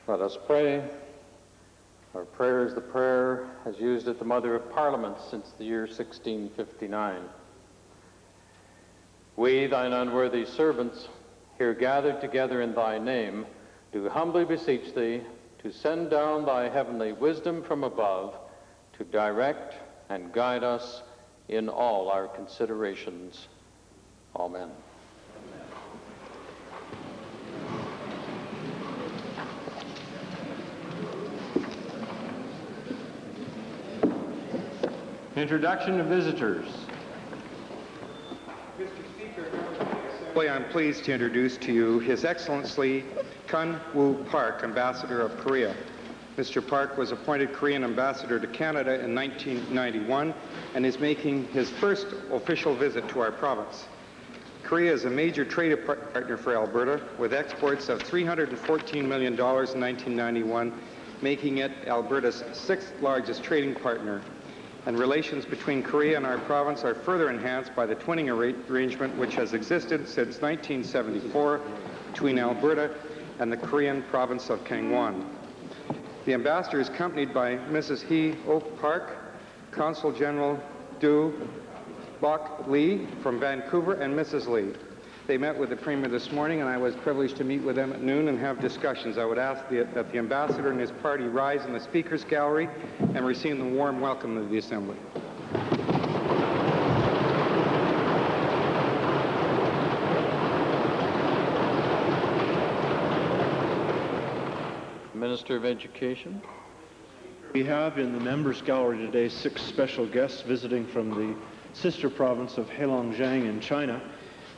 Let us pray. Our prayer is the prayer as used at the Mother of Parliament since the year 1659. We, thine unworthy servants, here gathered together in thy name, do humbly beseech thee to send down thy heavenly wisdom from above to direct and guide us in all our considerations. Amen. Introduction of visitors. Mr. Speaker, I'm pleased to introduce to you His Excellency Kun Woo Park, Ambassador of Korea. Mr. Park was appointed Korean Ambassador to Canada in 1991 and is making his first official visit to our province. Korea is a major trade partner for Alberta, with exports of $314 million in 1991, making it Alberta's sixth largest trading partner. And relations between Korea and our province are further enhanced by the twinning arrangement which has existed since 1974 between Alberta and the Korean province of Gangwon. The ambassador is accompanied by Mrs. Hee Ok Park, Consul General Du Bok Lee from Vancouver, and Mrs. Lee. They met with the Premier this morning, and I was privileged to meet with them at noon and have discussions. I would ask that the ambassador and his party rise in the Speaker's Gallery and receive the warm welcome of the Assembly. Minister of Education. We have in the Members' Gallery today 6 special guests visiting from the sister province of Heilongjiang in China.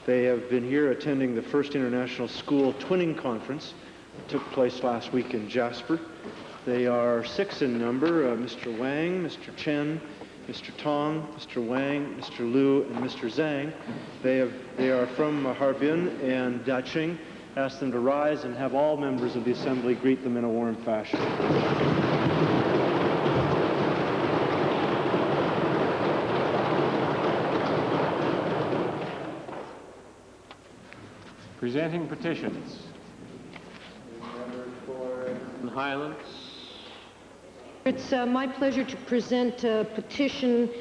They have been here attending the first International School Twinning Conference that took place last week in Jasper. They are 6 in number, Mr. Wang, Mr. Chen, Mr. Tong, Mr. Wang, Mr. Liu, and Mr. Zhang. They are from Harbin and Daqing. Ask them to rise and have all members of the Assembly greet them in a warm fashion. Presenting petitions. Highlands. It's my pleasure to present a petition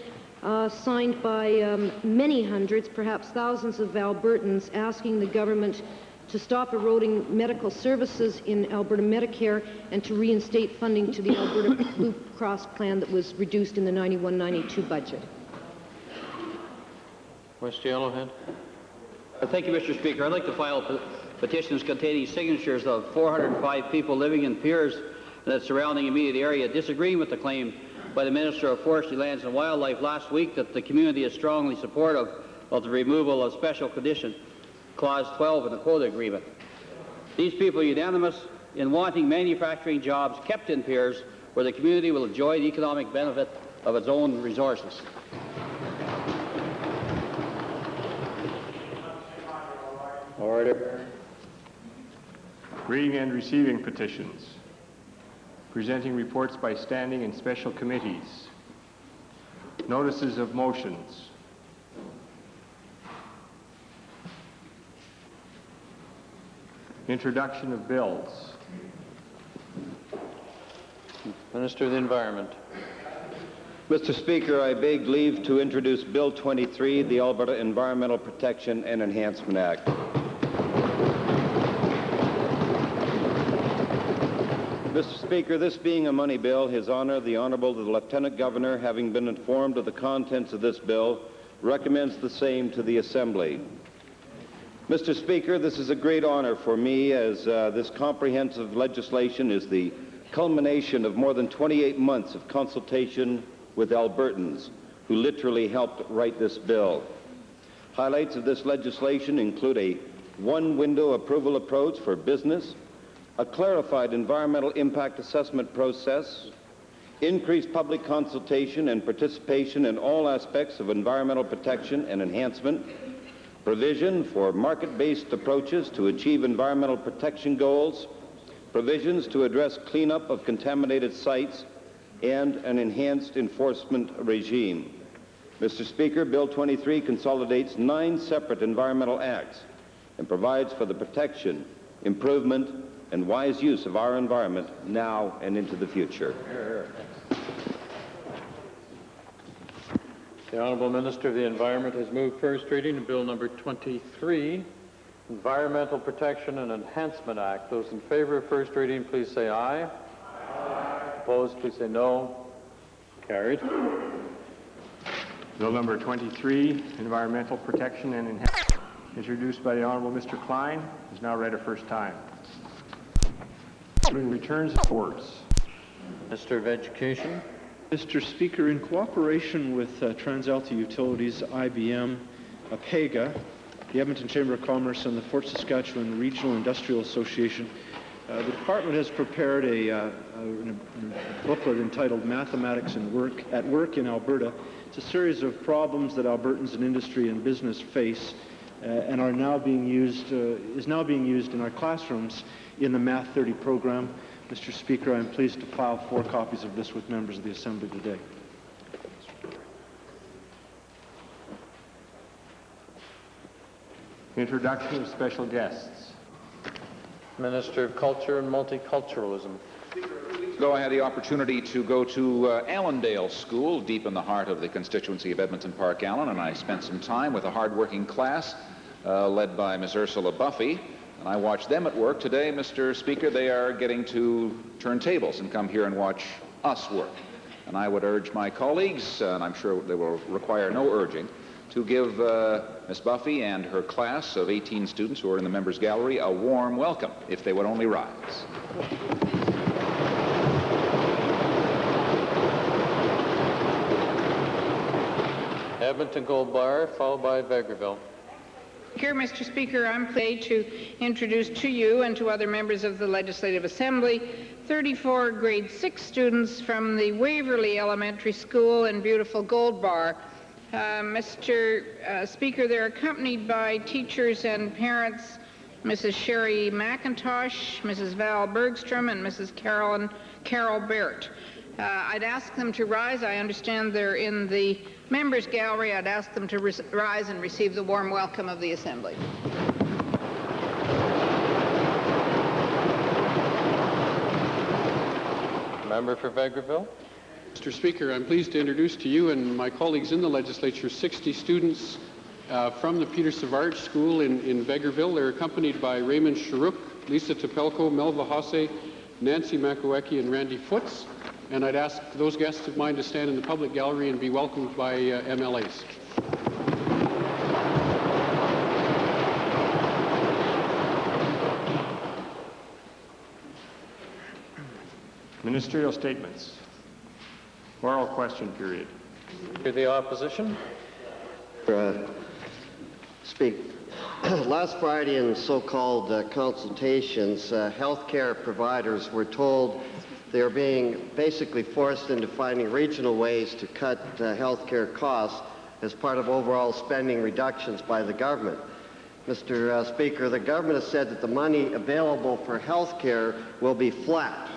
signed by many hundreds, perhaps thousands of Albertans, asking the government to stop eroding medical services in Alberta Medicare and to reinstate funding to the Alberta Blue Cross plan that was reduced in the 91-92 budget. West Yellowhead. Thank you, Mr. Speaker. I'd like to file petitions containing signatures of 405 people living in Piers and the surrounding immediate area disagreeing with the claim by the Minister of Forestry, Lands and Wildlife last week that the community is strongly supportive of the removal of special condition Clause 12 in the quota agreement. These people are unanimous in wanting manufacturing jobs kept in Piers where the community will enjoy the economic benefit of its own resources. Order. Reading and receiving petitions. Presenting reports by standing and special committees. Notices of motions. Introduction of bills. Minister of the Environment. Mr. Speaker, I beg leave to introduce Bill 23, the Alberta Environmental Protection and Enhancement Act. Mr. Speaker, this being a money bill, His Honor, the Honorable the Lieutenant Governor, having been informed of the contents of this bill, recommends the same to the Assembly. Mr. Speaker, this is a great honor for me as this comprehensive legislation is the culmination of more than 28 months of consultation with Albertans who literally helped write this bill. Highlights of this legislation include a one-window approval approach for business, a clarified environmental impact assessment process, increased public consultation and participation in all aspects of environmental protection and enhancement, provision for market-based approaches to achieve environmental protection goals, provisions to address cleanup of contaminated sites, and an enhanced enforcement regime. Mr. Speaker, Bill 23 consolidates 9 separate environmental acts and provides for the protection, improvement, and wise use of our environment now and into the future. The Honourable Minister of the Environment has moved first reading of Bill number 23, Environmental Protection and Enhancement Act. Those in favor of first reading, please say aye. Aye. Opposed, please say no. Carried. Bill number 23, Environmental Protection and Enhancement, introduced by the Honourable Mr. Klein, is now read a first time. Returns and reports. Minister of Education. Mr. Speaker, in cooperation with TransAlta Utilities, IBM, APEGA, the Edmonton Chamber of Commerce, and the Fort Saskatchewan Regional Industrial Association, the department has prepared a booklet entitled Mathematics at Work in Alberta. It's a series of problems that Albertans in industry and business face and are now being used, is now being used in our classrooms in the Math 30 program. Mr. Speaker, I am pleased to file 4 copies of this with members of the Assembly today. Introduction of special guests. Minister of Culture and Multiculturalism. I had the opportunity to go to Allendale School, deep in the heart of the constituency of Edmonton Park Allen, and I spent some time with a hard-working class led by Ms. Ursula Buffy. And I watched them at work. Today, Mr. Speaker, they are getting to turn tables and come here and watch us work. And I would urge my colleagues, and I'm sure they will require no urging, to give Ms. Buffy and her class of 18 students who are in the members' gallery a warm welcome, if they would only rise. Edmonton Gold Bar, followed by Vegreville. Here, Mr. Speaker, I'm pleased to introduce to you and to other members of the Legislative Assembly 34 grade 6 students from the Waverley Elementary School in beautiful Gold Bar. Mr. Speaker, they're accompanied by teachers and parents, Mrs. Sherry McIntosh, Mrs. Val Bergstrom, and Mrs. Carol Barrett. I'd ask them to rise. I understand they're in the members' gallery. I'd ask them to rise and receive the warm welcome of the Assembly. Member for Vegreville. Mr. Speaker, I'm pleased to introduce to you and my colleagues in the legislature 60 students from the Peter Savard School in Vegreville. They're accompanied by Raymond Sharuk, Lisa Topelko, Melva Hasse, Nancy Makowecki, and Randy Foots. And I'd ask those guests of mine to stand in the public gallery and be welcomed by MLAs. Ministerial statements. Oral question period. To the opposition. Speak. Last Friday in so-called consultations, healthcare providers were told they are being basically forced into finding regional ways to cut healthcare costs as part of overall spending reductions by the government. Mr. Speaker, the government has said that the money available for healthcare will be flat,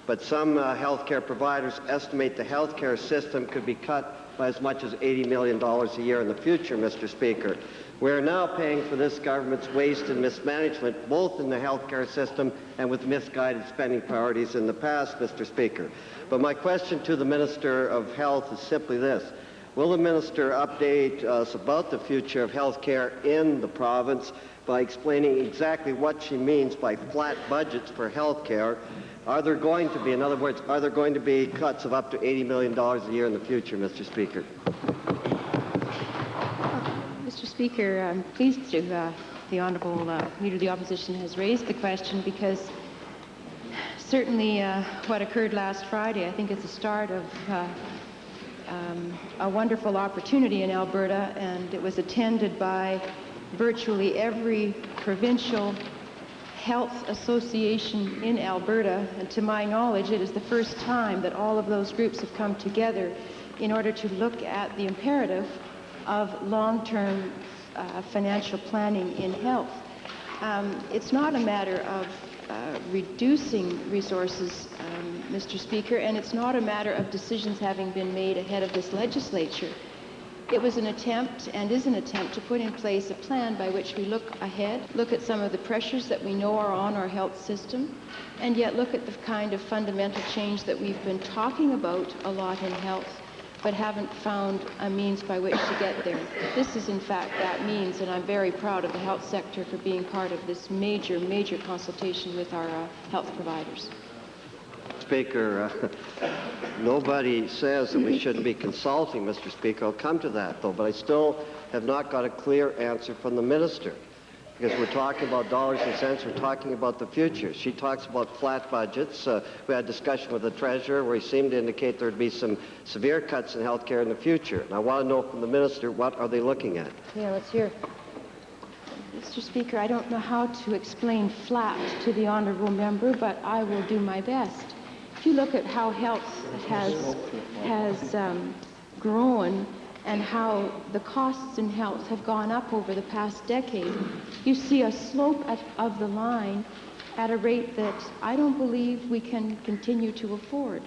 but some healthcare providers estimate the healthcare system could be cut by as much as $80 million a year in the future, Mr. Speaker. We are now paying for this government's waste and mismanagement, both in the healthcare system and with misguided spending priorities in the past, Mr. Speaker. But my question to the Minister of Health is simply this. Will the Minister update us about the future of healthcare in the province by explaining exactly what she means by flat budgets for healthcare? Are there going to be, in other words, are there going to be cuts of up to $80 million a year in the future, Mr. Speaker? Mr. Speaker, I'm pleased to the Honourable Leader of the Opposition has raised the question because certainly what occurred last Friday, I think it's the start of a wonderful opportunity in Alberta, and it was attended by virtually every provincial health association in Alberta, and to my knowledge it is the first time that all of those groups have come together in order to look at the imperative of long-term financial planning in health. It's not a matter of reducing resources, Mr. Speaker, and it's not a matter of decisions having been made ahead of this legislature. It was an attempt, and is an attempt, to put in place a plan by which we look ahead, look at some of the pressures that we know are on our health system, and yet look at the kind of fundamental change that we've been talking about a lot in health, but haven't found a means by which to get there. This is in fact that means, and I'm very proud of the health sector for being part of this major, major consultation with our health providers. Speaker, nobody says that we shouldn't be consulting, Mr. Speaker. I'll come to that, though, but I still have not got a clear answer from the minister, because we're talking about dollars and cents, we're talking about the future. She talks about flat budgets. We had a discussion with the treasurer where he seemed to indicate there'd be some severe cuts in health care in the future. And I want to know from the minister, what are they looking at? Yeah, let's hear. Mr. Speaker, I don't know how to explain flat to the honourable member, but I will do my best. If you look at how health has grown and how the costs in health have gone up over the past decade, you see a slope of the line at a rate that I don't believe we can continue to afford.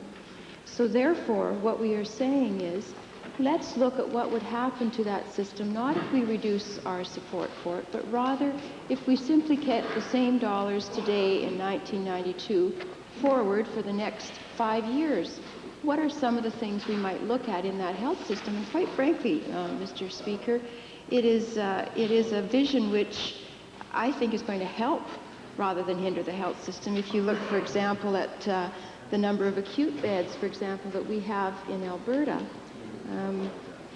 So therefore, what we are saying is, let's look at what would happen to that system, not if we reduce our support for it, but rather if we simply kept the same dollars today in 1992 forward for the next 5 years. What are some of the things we might look at in that health system? And quite frankly, Mr. Speaker, it is a vision which I think is going to help rather than hinder the health system. If you look, for example, at the number of acute beds, for example, that we have in Alberta,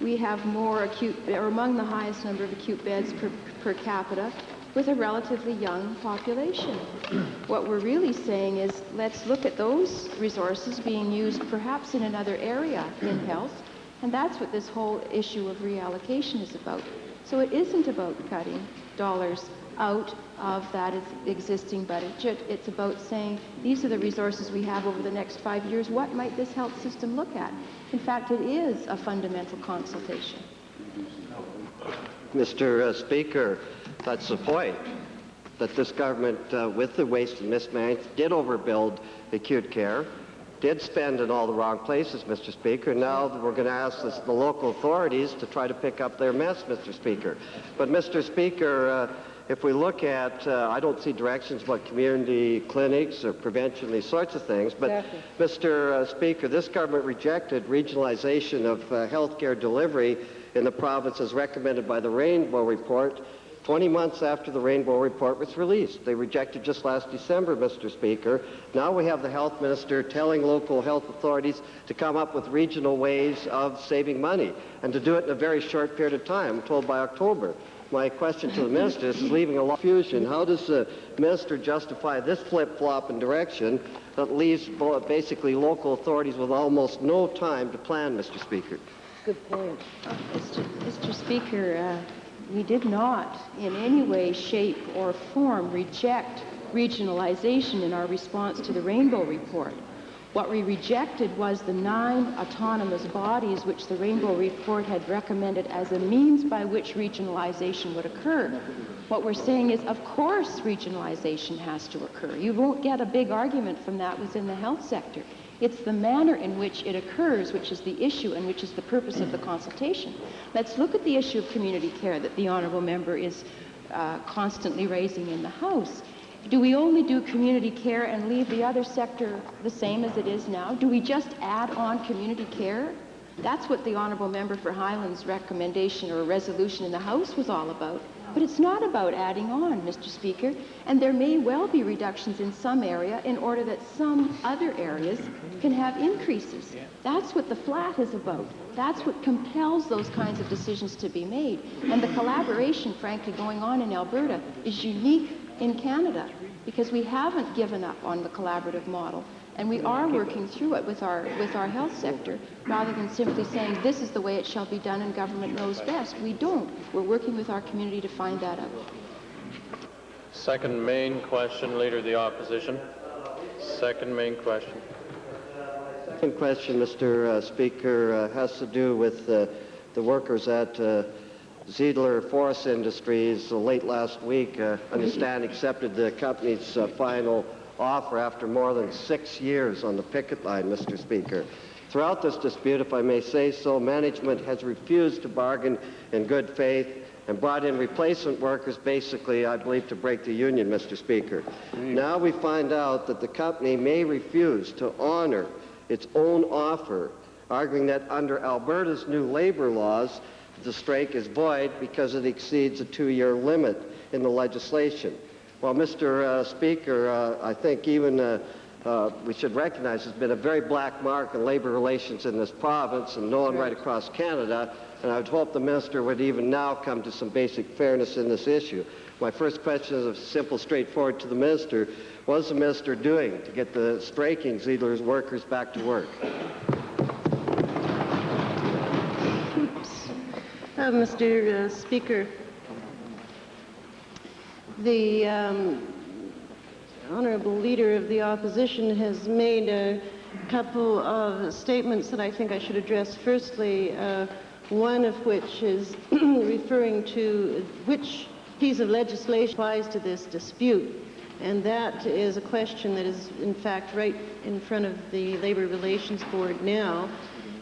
we have more acute, or among the highest number of acute beds per capita, with a relatively young population. What we're really saying is, let's look at those resources being used perhaps in another area in health, and that's what this whole issue of reallocation is about. So it isn't about cutting dollars out of that existing budget. It's about saying, these are the resources we have over the next 5 years. What might this health system look at? In fact, it is a fundamental consultation. Mr. Speaker, that's the point, that this government, with the waste and mismanagement, did overbuild acute care, did spend in all the wrong places, Mr. Speaker. Now we're going to ask the local authorities to try to pick up their mess, Mr. Speaker. But, Mr. Speaker, if we look at, I don't see directions about community clinics or prevention, these sorts of things, but, exactly. Mr. Speaker, this government rejected regionalization of health care delivery in the province as recommended by the Rainbow Report 20 months after the Rainbow Report was released. They rejected just last December, Mr. Speaker. Now we have the health minister telling local health authorities to come up with regional ways of saving money and to do it in a very short period of time, I'm told by October. My question to the minister, this is leaving a lot of confusion. How does the minister justify this flip-flop in direction that leaves basically local authorities with almost no time to plan, Mr. Speaker? Good point. Mr. Speaker, we did not in any way, shape, or form reject regionalization in our response to the Rainbow Report. What we rejected was the 9 autonomous bodies which the Rainbow Report had recommended as a means by which regionalization would occur. What we're saying is, of course, regionalization has to occur. You won't get a big argument from that within the health sector. It's the manner in which it occurs which is the issue and which is the purpose of the consultation. Let's look at the issue of community care that the honourable member is constantly raising in the House. Do we only do community care and leave the other sector the same as it is now? Do we just add on community care? That's what the honourable member for Highlands' recommendation or resolution in the House was all about. But it's not about adding on, Mr. Speaker, and there may well be reductions in some area in order that some other areas can have increases. That's what the flat is about. That's what compels those kinds of decisions to be made. And the collaboration, frankly, going on in Alberta is unique in Canada because we haven't given up on the collaborative model. And we are working through it with our health sector, rather than simply saying this is the way it shall be done and government knows best. We don't. We're working with our community to find that out. Second main question, Leader of the Opposition. Second main question. Second question, Mr. Speaker, has to do with the workers at Ziedler Forest Industries. Late last week, understand accepted the company's final offer after more than 6 years on the picket line, Mr. Speaker. Throughout this dispute, if I may say so, management has refused to bargain in good faith and brought in replacement workers, basically, I believe, to break the union, Mr. Speaker. Now we find out that the company may refuse to honor its own offer, arguing that under Alberta's new labor laws, the strike is void because it exceeds a 2-year limit in the legislation. Well, Mr. Speaker, I think even we should recognize there's been a very black mark in labor relations in this province and known right across Canada, and I would hope the minister would even now come to some basic fairness in this issue. My first question is simple, straightforward to the minister. What is the minister doing to get the striking Ziegler's workers back to work? Mr. Speaker, the honorable leader of the opposition has made a couple of statements that I think I should address. Firstly, one of which is referring to which piece of legislation applies to this dispute. And that is a question that is, in fact, right in front of the Labor Relations Board now.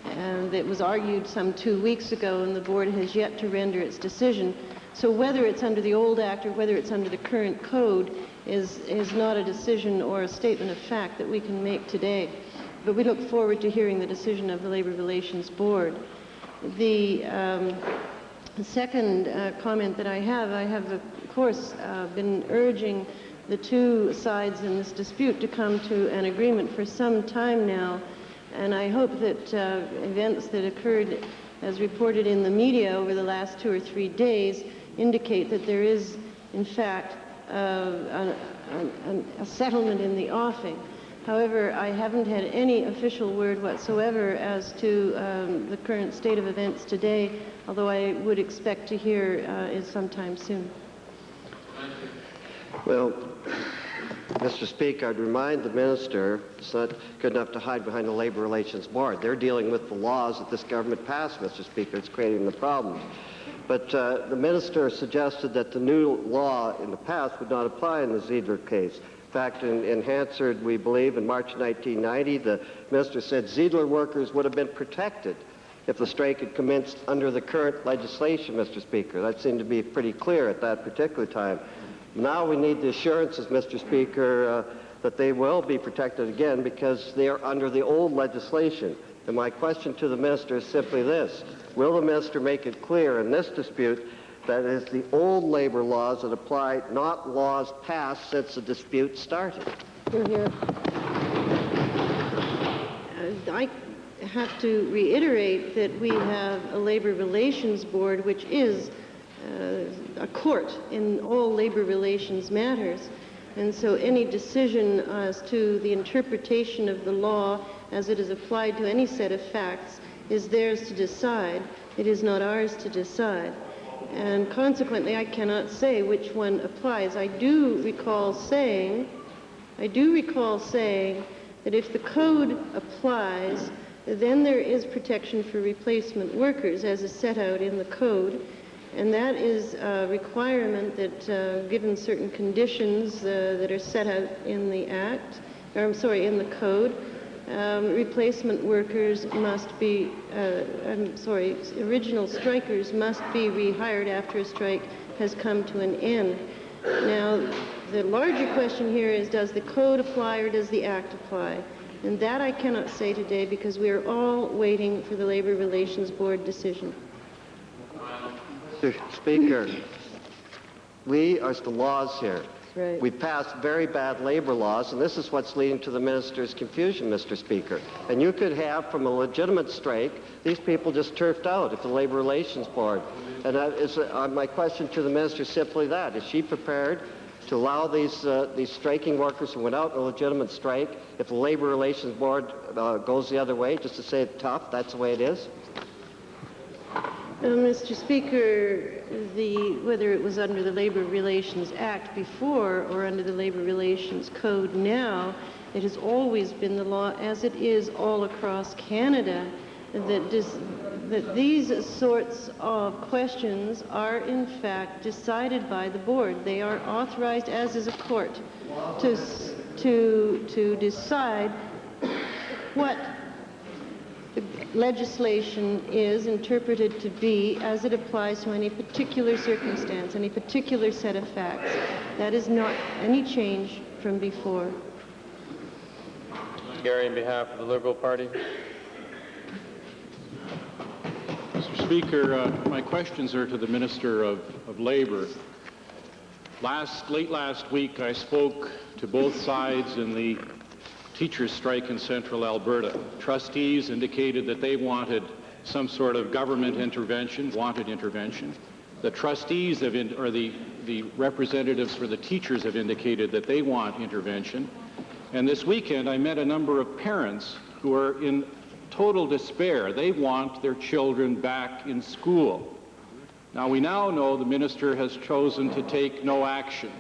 And it was argued some 2 weeks ago, and the board has yet to render its decision. So whether it's under the old act or whether it's under the current code is not a decision or a statement of fact that we can make today. But we look forward to hearing the decision of the Labor Relations Board. The second comment that I have, of course, been urging the two sides in this dispute to come to an agreement for some time now. And I hope that events that occurred as reported in the media over the last 2 or 3 days indicate that there is, in fact, a settlement in the offing. However, I haven't had any official word whatsoever as to the current state of events today, although I would expect to hear it sometime soon. Well, Mr. Speaker, I'd remind the minister it's not good enough to hide behind the Labor Relations Board. They're dealing with the laws that this government passed, Mr. Speaker. It's creating the problems. But the minister suggested that the new law in the past would not apply in the Ziegler case. In fact, in Hansard, we believe, in March 1990, the minister said Ziegler workers would have been protected if the strike had commenced under the current legislation, Mr. Speaker. That seemed to be pretty clear at that particular time. Now we need the assurances, Mr. Speaker, that they will be protected again because they are under the old legislation. And my question to the minister is simply this. Will the minister make it clear in this dispute that it is the old labor laws that apply, not laws passed since the dispute started? Hear, hear. I have to reiterate that we have a Labor Relations Board which is a court in all labor relations matters. And so any decision as to the interpretation of the law as it is applied to any set of facts is theirs to decide. It is not ours to decide. And consequently, I cannot say which one applies. I do recall saying that if the code applies, then there is protection for replacement workers as is set out in the code. And that is a requirement that, given certain conditions that are set out in the act, or I'm sorry, in the code, replacement workers must be, original strikers must be rehired after a strike has come to an end. Now, the larger question here is, does the code apply or does the act apply? And that I cannot say today because we are all waiting for the Labor Relations Board decision. Mr. Speaker, we are the laws here. Right. We passed very bad labor laws, and this is what's leading to the minister's confusion, Mr. Speaker. And you could have, from a legitimate strike, these people just turfed out at the Labor Relations Board. And my question to the minister is simply that. Is she prepared to allow these striking workers who went out in a legitimate strike, if the Labor Relations Board goes the other way, just to say it's tough, that's the way it is? Mr. Speaker, whether it was under the Labor Relations Act before or under the Labor Relations Code now, it has always been the law, as it is all across Canada, that these sorts of questions are in fact decided by the board. They are authorized, as is a court, to decide what legislation is interpreted to be as it applies to any particular circumstance, any particular set of facts. That is not any change from before. Gary, on behalf of the Liberal Party. Mr. Speaker, my questions are to the Minister of Labour. Late last week, I spoke to both sides in the teachers' strike in central Alberta. Trustees indicated that they wanted some sort of government intervention, The trustees the representatives for the teachers have indicated that they want intervention. And this weekend, I met a number of parents who are in total despair. They want their children back in school. Now, we now know the minister has chosen to take no action,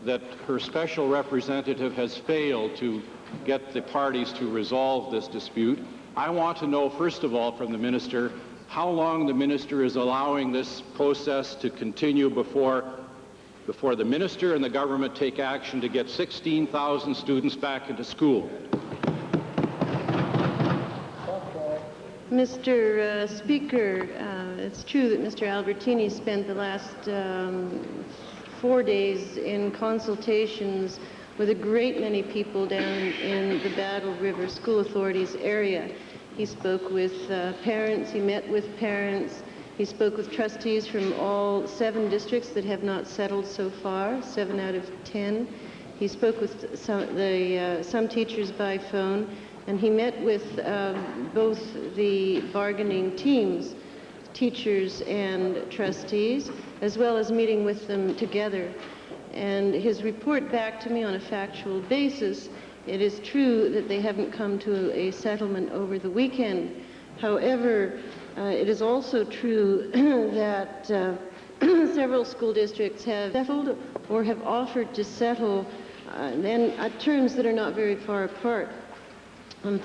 that her special representative has failed to get the parties to resolve this dispute. I want to know, first of all, from the minister, how long the minister is allowing this process to continue before the minister and the government take action to get 16,000 students back into school. Mr. Speaker, it's true that Mr. Albertini spent the last 4 days in consultations with a great many people down in the Battle River School Authorities area. He spoke with parents, he met with parents, he spoke with trustees from all 7 districts that have not settled so far, 7 out of 10. He spoke with some teachers by phone, and he met with both the bargaining teams, teachers and trustees, as well as meeting with them together. And his report back to me on a factual basis, it is true that they haven't come to a settlement over the weekend. However, it is also true that several school districts have settled or have offered to settle and at terms that are not very far apart.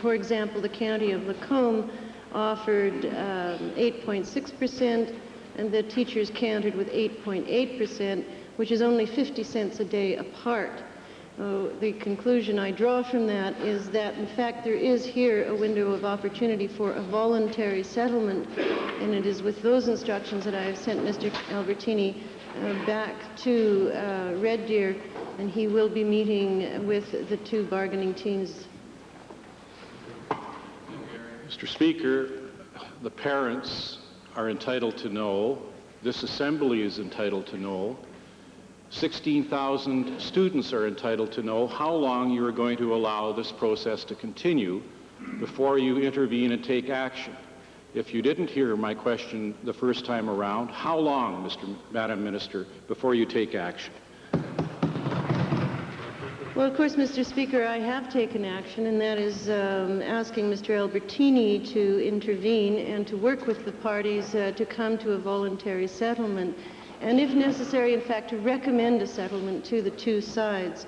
For example, the county of Lacombe offered 8.6%, and the teachers countered with 8.8%, which is only 50 cents a day apart. The conclusion I draw from that is that, in fact, there is here a window of opportunity for a voluntary settlement, and it is with those instructions that I have sent Mr. Albertini back to Red Deer, and he will be meeting with the 2 bargaining teams. Mr. Speaker, the parents are entitled to know, this assembly is entitled to know, 16,000 students are entitled to know how long you are going to allow this process to continue before you intervene and take action. If you didn't hear my question the first time around, how long, Madam Minister, before you take action? Well, of course, Mr. Speaker, I have taken action, and that is asking Mr. Albertini to intervene and to work with the parties to come to a voluntary settlement, and if necessary, in fact, to recommend a settlement to the 2 sides.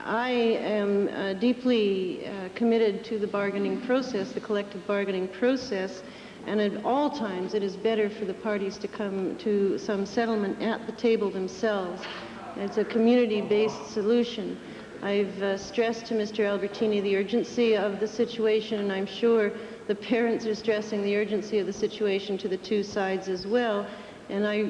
I am deeply committed to the bargaining process, the collective bargaining process, and at all times it is better for the parties to come to some settlement at the table themselves. It's a community-based solution. I've stressed to Mr. Albertini the urgency of the situation, and I'm sure the parents are stressing the urgency of the situation to the 2 sides as well. And I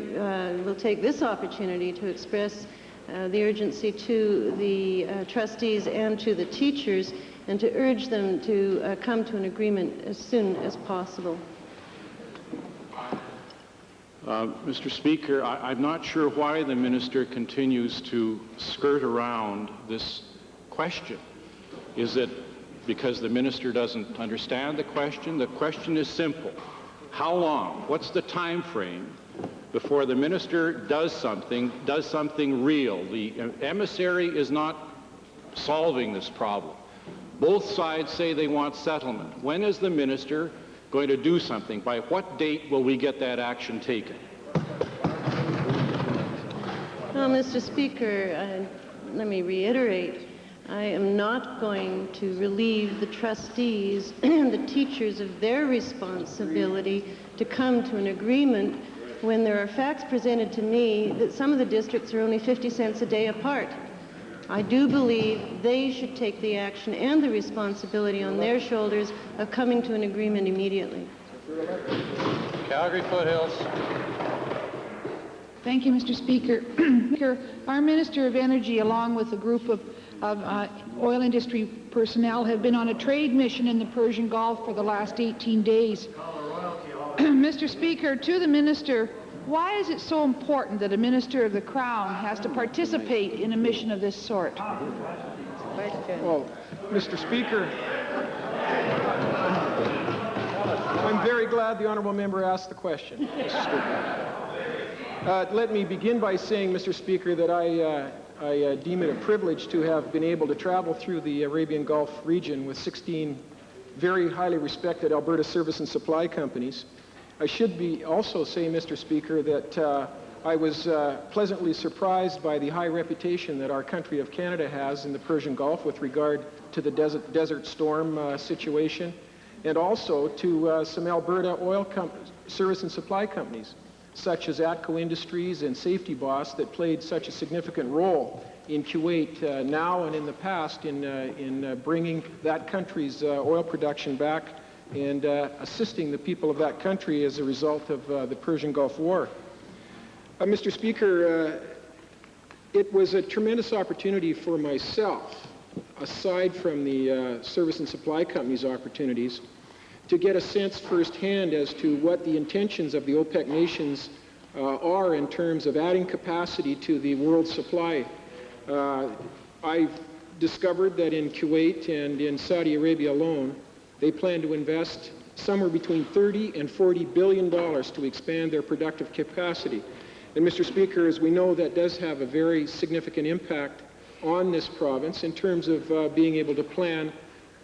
will take this opportunity to express the urgency to the trustees and to the teachers, and to urge them to come to an agreement as soon as possible. Mr. Speaker, I'm not sure why the minister continues to skirt around this question. Is it because the minister doesn't understand the question? The question is simple. How long? What's the time frame before the minister does something real? The emissary is not solving this problem. Both sides say they want settlement. When is the minister going to do something? By what date will we get that action taken? Well, Mr. Speaker, let me reiterate. I am not going to relieve the trustees and the teachers of their responsibility to come to an agreement when there are facts presented to me that some of the districts are only 50 cents a day apart. I do believe they should take the action and the responsibility on their shoulders of coming to an agreement immediately. Calgary Foothills. Thank you, Mr. Speaker. Our Minister of Energy, along with a group of oil industry personnel, have been on a trade mission in the Persian Gulf for the last 18 days. Mr. Speaker, to the Minister, why is it so important that a Minister of the Crown has to participate in a mission of this sort? Well, Mr. Speaker, I'm very glad the honourable member asked the question, Mr. Speaker. Let me begin by saying, Mr. Speaker, that I deem it a privilege to have been able to travel through the Arabian Gulf region with 16 very highly respected Alberta service and supply companies. I should also say, Mr. Speaker, that I was pleasantly surprised by the high reputation that our country of Canada has in the Persian Gulf with regard to the Desert Storm situation, and also to some Alberta oil service and supply companies, such as ATCO Industries and Safety Boss, that played such a significant role in Kuwait now and in the past in bringing that country's oil production back and assisting the people of that country as a result of the Persian Gulf War. Mr. Speaker, it was a tremendous opportunity for myself, aside from the service and supply companies' opportunities, to get a sense firsthand as to what the intentions of the OPEC nations are in terms of adding capacity to the world supply. I've discovered that in Kuwait and in Saudi Arabia alone, they plan to invest somewhere between $30 and $40 billion to expand their productive capacity. And Mr. Speaker, as we know, that does have a very significant impact on this province in terms of being able to plan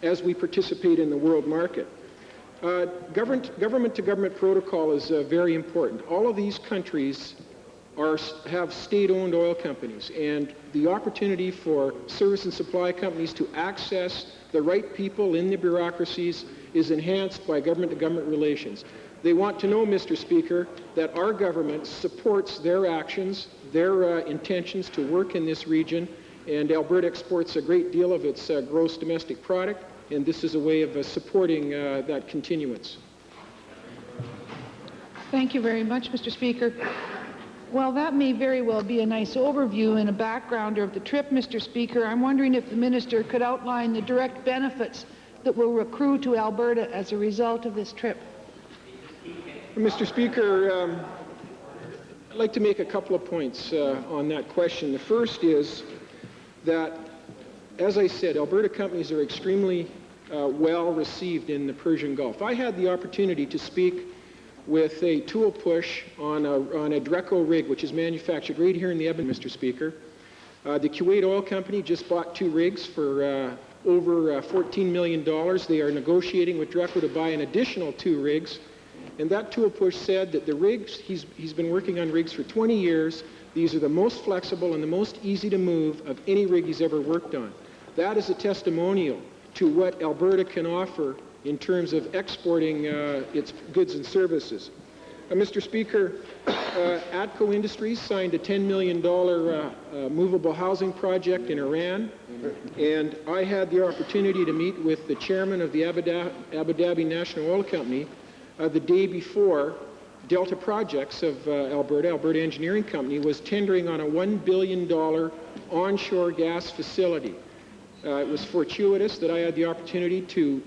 as we participate in the world market. Government-to-government protocol is very important. All of these countries have state-owned oil companies, and the opportunity for service and supply companies to access the right people in the bureaucracies is enhanced by government-to-government relations. They want to know, Mr. Speaker, that our government supports their actions, their intentions to work in this region, and Alberta exports a great deal of its gross domestic product, and this is a way of supporting that continuance. Thank you very much, Mr. Speaker. Well, that may very well be a nice overview and a backgrounder of the trip, Mr. Speaker. I'm wondering if the Minister could outline the direct benefits that will accrue to Alberta as a result of this trip. Mr. Speaker, I'd like to make a couple of points on that question. The first is that, as I said, Alberta companies are extremely well received in the Persian Gulf. I had the opportunity to speak with a tool push on a Dreco rig, which is manufactured right here in the Edmonton, Mr. Speaker. The Kuwait Oil Company just bought 2 rigs for over $14 million. They are negotiating with Dreco to buy an additional 2 rigs. And that tool push said that the rigs, he's been working on rigs for 20 years. These are the most flexible and the most easy to move of any rig he's ever worked on. That is a testimonial to what Alberta can offer in terms of exporting its goods and services. Mr. Speaker, ATCO Industries signed a $10 million movable housing project in Iran, and I had the opportunity to meet with the chairman of the Abu Dhabi National Oil Company the day before Delta Projects of Alberta Engineering Company, was tendering on a $1 billion onshore gas facility. It was fortuitous that I had the opportunity to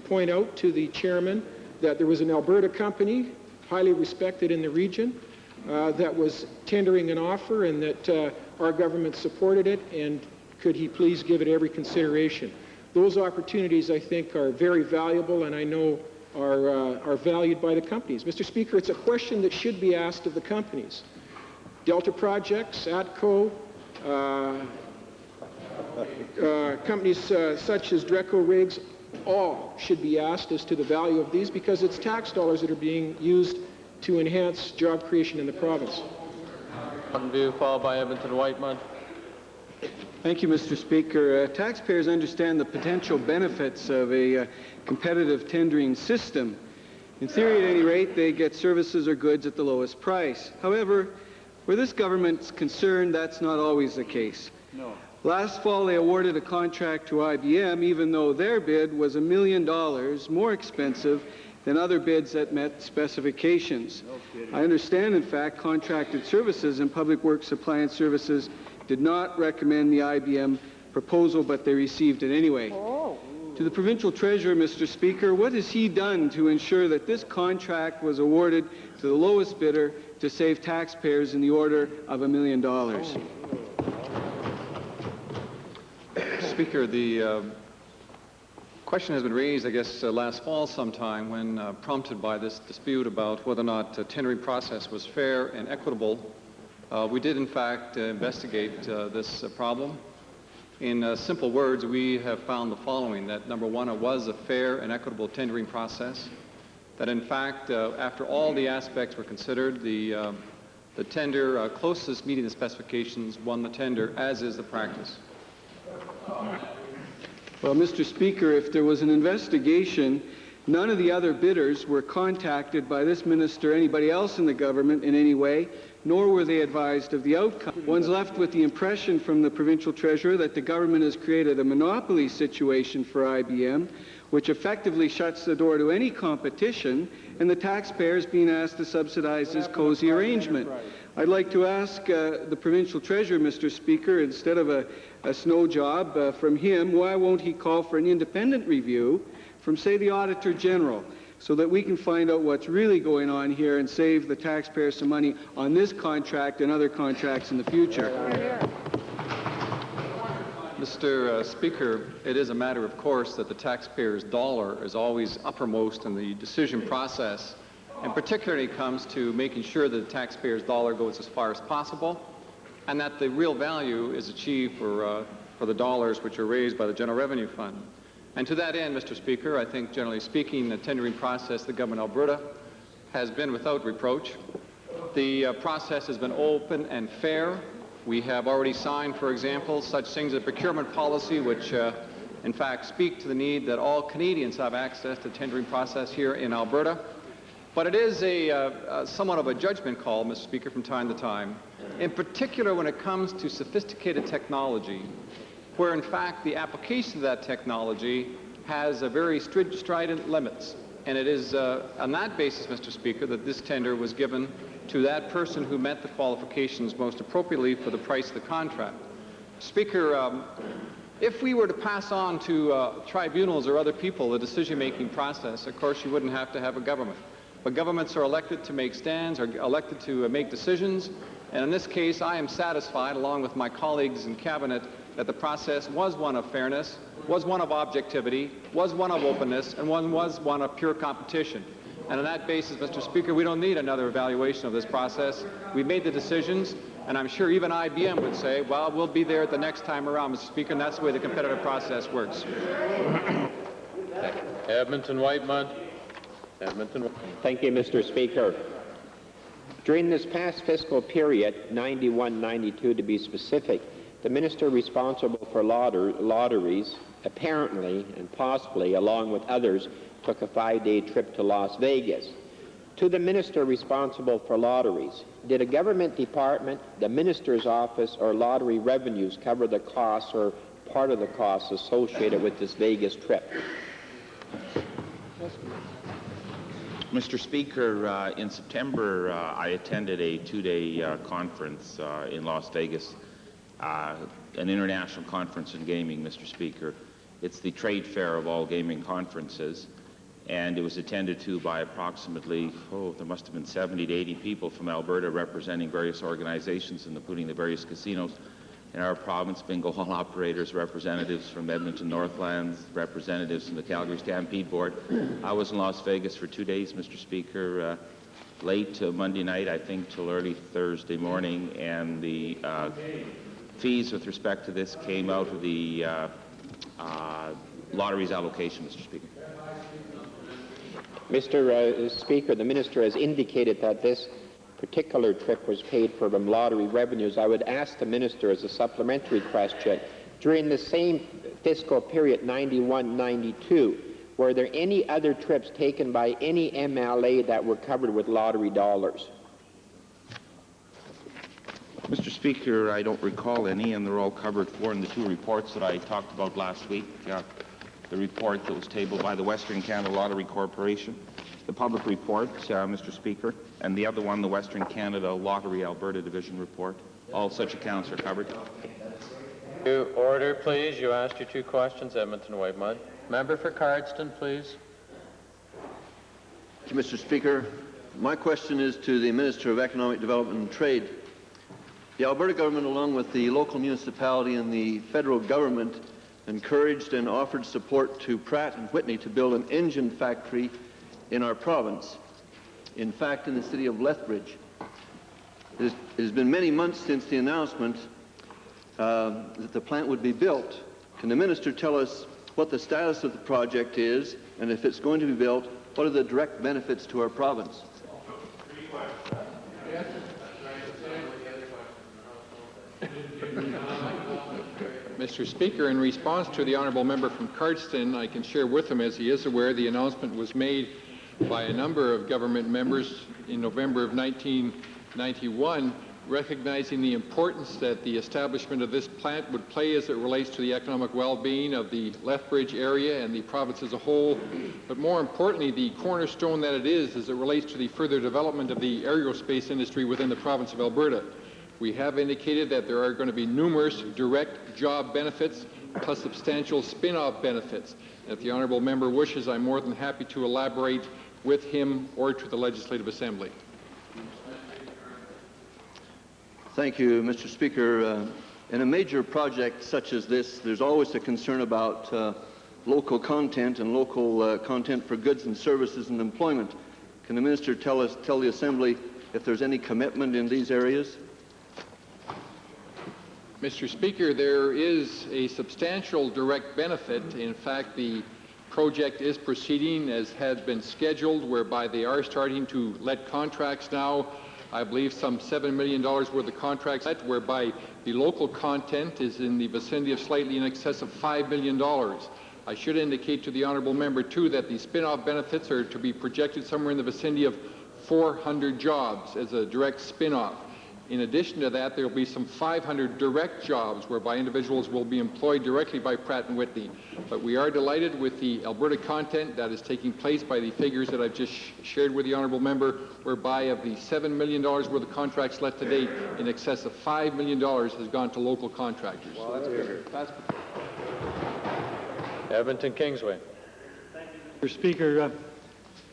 point out to the chairman that there was an Alberta company, highly respected in the region, that was tendering an offer, and that our government supported it, and could he please give it every consideration. Those opportunities, I think, are very valuable, and I know are valued by the companies. Mr. Speaker, it's a question that should be asked of the companies. Delta Projects, ATCO, companies such as Dreco Rigs, all should be asked as to the value of these, because it's tax dollars that are being used to enhance job creation in the province. Mountain View, followed by Edmonton Whitemud. Thank you, Mr. Speaker. Taxpayers understand the potential benefits of a competitive tendering system. In theory, at any rate, they get services or goods at the lowest price. However, where this government's concerned, that's not always the case. No. Last fall, they awarded a contract to IBM, even though their bid was $1 million more expensive than other bids that met specifications. I understand, in fact, Contracted Services and Public Works Supply and Services did not recommend the IBM proposal, but they received it anyway. To the Provincial Treasurer, Mr. Speaker, what has he done to ensure that this contract was awarded to the lowest bidder to save taxpayers in the order of $1 million? Speaker, the question has been raised, I guess, last fall sometime when prompted by this dispute about whether or not the tendering process was fair and equitable. We did, in fact, investigate this problem. In simple words, we have found the following, that number one, it was a fair and equitable tendering process, that in fact, after all the aspects were considered, the tender closest meeting the specifications won the tender, as is the practice. Well, Mr. Speaker, if there was an investigation, none of the other bidders were contacted by this minister or anybody else in the government in any way, nor were they advised of the outcome. One's left with the impression from the provincial treasurer that the government has created a monopoly situation for IBM, which effectively shuts the door to any competition, and the taxpayers being asked to subsidize this cozy arrangement. I'd like to ask the provincial treasurer, Mr. Speaker, instead of a snow job from him, why won't he call for an independent review from, say, the Auditor General, so that we can find out what's really going on here and save the taxpayers some money on this contract and other contracts in the future? Mr. Speaker, it is a matter of course that the taxpayer's dollar is always uppermost in the decision process, and particularly comes to making sure that the taxpayer's dollar goes as far as possible and that the real value is achieved for the dollars which are raised by the General Revenue Fund. And to that end, Mr. Speaker, I think generally speaking, the tendering process of the Government of Alberta has been without reproach. The process has been open and fair. We have already signed, for example, such things as procurement policy, which in fact speak to the need that all Canadians have access to the tendering process here in Alberta. But it is somewhat of a judgment call, Mr. Speaker, from time to time, in particular when it comes to sophisticated technology, where in fact the application of that technology has a very strident limits. And it is on that basis, Mr. Speaker, that this tender was given to that person who met the qualifications most appropriately for the price of the contract. Speaker, if we were to pass on to tribunals or other people the decision-making process, of course you wouldn't have to have a government. But governments are elected to make stands, are elected to make decisions, and in this case I am satisfied, along with my colleagues in Cabinet, that the process was one of fairness, was one of objectivity, was one of openness, and was one of pure competition. And on that basis, Mr. Speaker, we don't need another evaluation of this process. We've made the decisions, and I'm sure even IBM would say, well, we'll be there the next time around, Mr. Speaker, and that's the way the competitive process works. Edmonton Whitemud. Thank you, Mr. Speaker. During this past fiscal period, 91-92 to be specific, the minister responsible for lotteries apparently and possibly, along with others, took a 5-day trip to Las Vegas. To the minister responsible for lotteries, did a government department, the minister's office, or lottery revenues cover the costs or part of the costs associated with this Vegas trip? Mr. Speaker, in September, I attended a 2-day conference in Las Vegas, an international conference in gaming, Mr. Speaker. It's the trade fair of all gaming conferences, and it was attended to by approximately, there must have been 70 to 80 people from Alberta representing various organizations, including the various casinos in our province, bingo hall operators, representatives from Edmonton Northlands, representatives from the Calgary Stampede Board. I was in Las Vegas for 2 days, Mr. Speaker, late Monday night, I think, till early Thursday morning, and the fees with respect to this came out of the lotteries allocation, Mr. Speaker. Mr. Speaker, the minister has indicated that this particular trip was paid for from lottery revenues. I would ask the minister as a supplementary question, during the same fiscal period, 91-92, were there any other trips taken by any MLA that were covered with lottery dollars? Mr. Speaker, I don't recall any, and they're all covered for in the two reports that I talked about last week. The report that was tabled by the Western Canada Lottery Corporation, the public report, Mr. Speaker, and the other one, the Western Canada Lottery Alberta Division report. All such accounts are covered. Order, please. You asked your two questions, Edmonton Weymouth. Member for Cardston, please. Thank you, Mr. Speaker. My question is to the Minister of Economic Development and Trade. The Alberta government, along with the local municipality and the federal government, encouraged and offered support to Pratt & Whitney to build an engine factory in our province, in fact, in the city of Lethbridge. It has been many months since the announcement that the plant would be built. Can the minister tell us what the status of the project is, and if it's going to be built, what are the direct benefits to our province? Mr. Speaker, in response to the honourable member from Cardston, I can share with him, as he is aware, the announcement was made by a number of government members in November of 1991, recognizing the importance that the establishment of this plant would play as it relates to the economic well-being of the Lethbridge area and the province as a whole, but more importantly, the cornerstone that it is as it relates to the further development of the aerospace industry within the province of Alberta. We have indicated that there are going to be numerous direct job benefits plus substantial spin-off benefits. If the honourable member wishes, I'm more than happy to elaborate with him or to the Legislative Assembly. Thank you, Mr. Speaker. In a major project such as this, there's always a concern about local content and local content for goods and services and employment. Can the minister tell the Assembly if there's any commitment in these areas? Mr. Speaker, there is a substantial direct benefit. In fact, the project is proceeding as had been scheduled, whereby they are starting to let contracts now. I believe some $7 million worth of contracts, whereby the local content is in the vicinity of slightly in excess of $5 million. I should indicate to the honourable member, too, that the spin-off benefits are to be projected somewhere in the vicinity of 400 jobs as a direct spin-off. In addition to that, there will be some 500 direct jobs whereby individuals will be employed directly by Pratt & Whitney. But we are delighted with the Alberta content that is taking place by the figures that I've just shared with the honourable member, whereby of the $7 million worth of contracts let to date, in excess of $5 million has gone to local contractors. Well, that's good. Edmonton Kingsway. Mr. Speaker,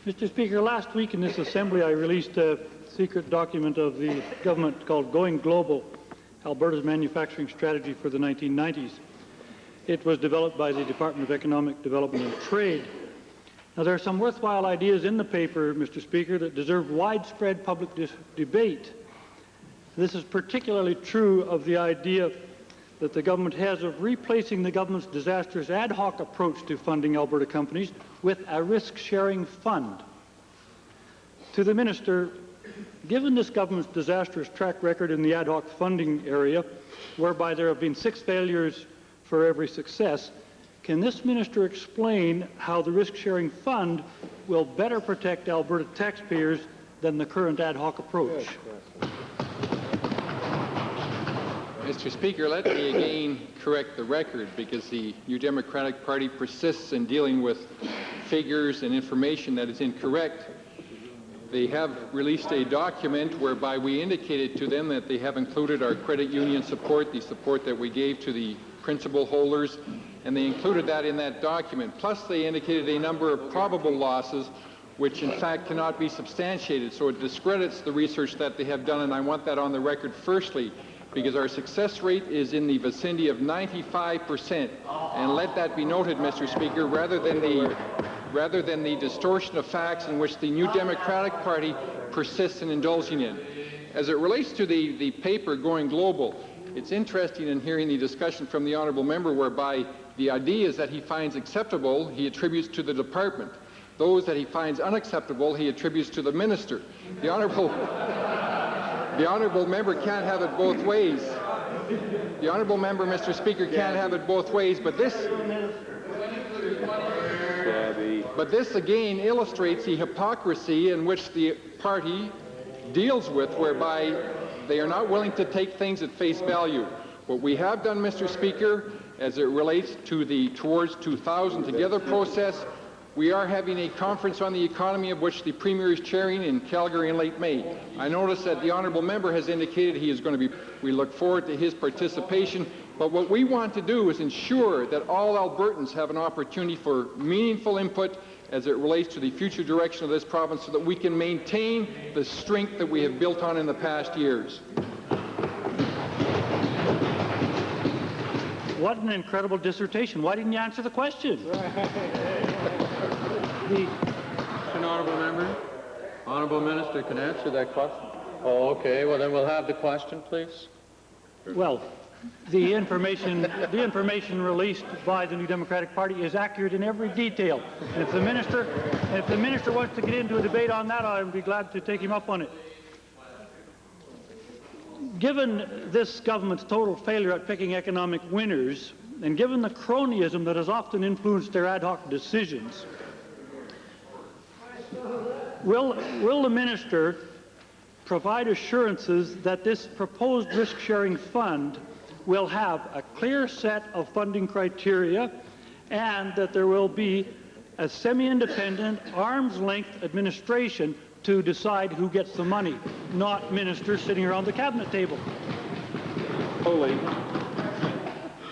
Mr. Speaker, last week in this Assembly I released a secret document of the government called Going Global, Alberta's Manufacturing Strategy for the 1990s. It was developed by the Department of Economic Development and Trade. Now, there are some worthwhile ideas in the paper, Mr. Speaker, that deserve widespread public debate. This is particularly true of the idea that the government has of replacing the government's disastrous ad hoc approach to funding Alberta companies with a risk-sharing fund. To the Minister, given this government's disastrous track record in the ad hoc funding area, whereby there have been 6 failures for every success, can this minister explain how the risk-sharing fund will better protect Alberta taxpayers than the current ad hoc approach? Mr. Speaker, let me again correct the record, because the New Democratic Party persists in dealing with figures and information that is incorrect. They have released a document whereby we indicated to them that they have included our credit union support, the support that we gave to the principal holders, and they included that in that document. Plus, they indicated a number of probable losses which in fact cannot be substantiated. So it discredits the research that they have done, and I want that on the record firstly, because our success rate is in the vicinity of 95%. And let that be noted, Mr. Speaker, rather than the distortion of facts in which the New Democratic Party persists in indulging in. As it relates to the paper Going Global, it's interesting in hearing the discussion from the honourable member whereby the ideas that he finds acceptable, he attributes to the department. Those that he finds unacceptable, he attributes to the minister. The honourable member can't have it both ways. The honourable member, Mr. Speaker, can't have it both ways, but this again illustrates the hypocrisy in which the party deals with, whereby they are not willing to take things at face value. What we have done, Mr. Speaker, as it relates to the Towards 2000 Together process, we are having a conference on the economy of which the Premier is chairing in Calgary in late May. I notice that the honourable member has indicated he is going to be, we look forward to his participation, but what we want to do is ensure that all Albertans have an opportunity for meaningful input as it relates to the future direction of this province so that we can maintain the strength that we have built on in the past years. What an incredible dissertation. Why didn't you answer the question? Honourable member. Honourable Minister can answer that question. Oh, okay. Well, then we'll have the question, please. Well, the information released by the New Democratic Party is accurate in every detail. And if the minister wants to get into a debate on that, I'd be glad to take him up on it. Given this government's total failure at picking economic winners, and given the cronyism that has often influenced their ad hoc decisions, will the minister provide assurances that this proposed risk-sharing fund will have a clear set of funding criteria and that there will be a semi-independent, arm's-length administration to decide who gets the money, not ministers sitting around the cabinet table?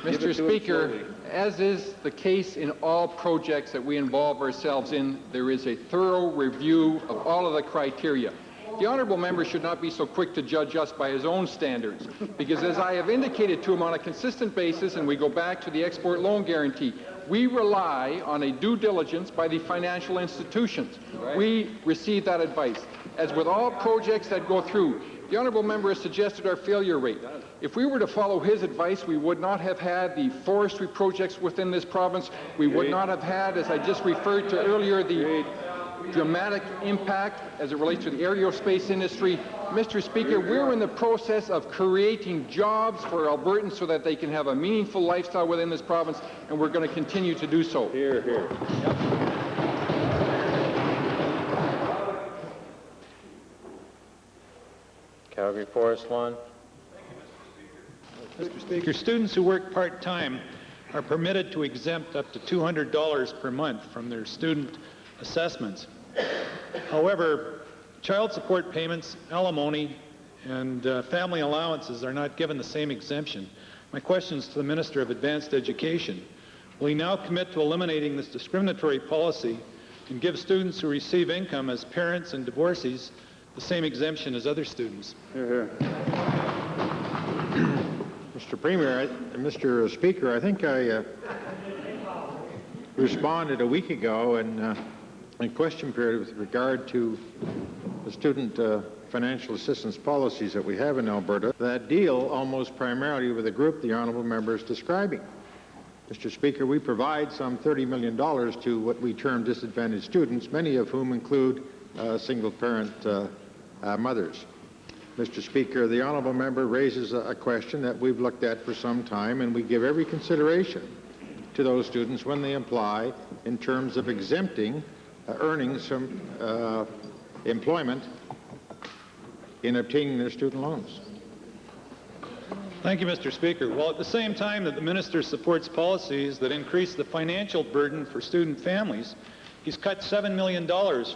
Mr. Speaker, as is the case in all projects that we involve ourselves in, there is a thorough review of all of the criteria. The honourable member should not be so quick to judge us by his own standards, because as I have indicated to him on a consistent basis, and we go back to the export loan guarantee, we rely on a due diligence by the financial institutions. Right. We receive that advice. As with all projects that go through, the honourable member has suggested our failure rate. If we were to follow his advice, we would not have had the forestry projects within this province. We would not have had, as I just referred to earlier, the dramatic impact as it relates to the aerospace industry. Mr. Speaker, we're in the process of creating jobs for Albertans so that they can have a meaningful lifestyle within this province, and we're going to continue to do so. Here, here. Yep. Calgary Forest Lawn. Mr. Speaker, students who work part-time are permitted to exempt up to $200 per month from their student assessments. However, child support payments, alimony, and family allowances are not given the same exemption. My question is to the Minister of Advanced Education. Will he now commit to eliminating this discriminatory policy and give students who receive income as parents and divorcees the same exemption as other students? Here, here. Mr. Premier, Mr. Speaker, I think I responded a week ago in question period with regard to the student financial assistance policies that we have in Alberta that deal almost primarily with the group the honourable member is describing. Mr. Speaker, we provide some $30 million to what we term disadvantaged students, many of whom include single-parent mothers. Mr. Speaker, the honourable member raises a question that we've looked at for some time, and we give every consideration to those students when they apply in terms of exempting earnings from employment in obtaining their student loans. Thank you, Mr. Speaker. Well, at the same time that the minister supports policies that increase the financial burden for student families, he's cut $7 million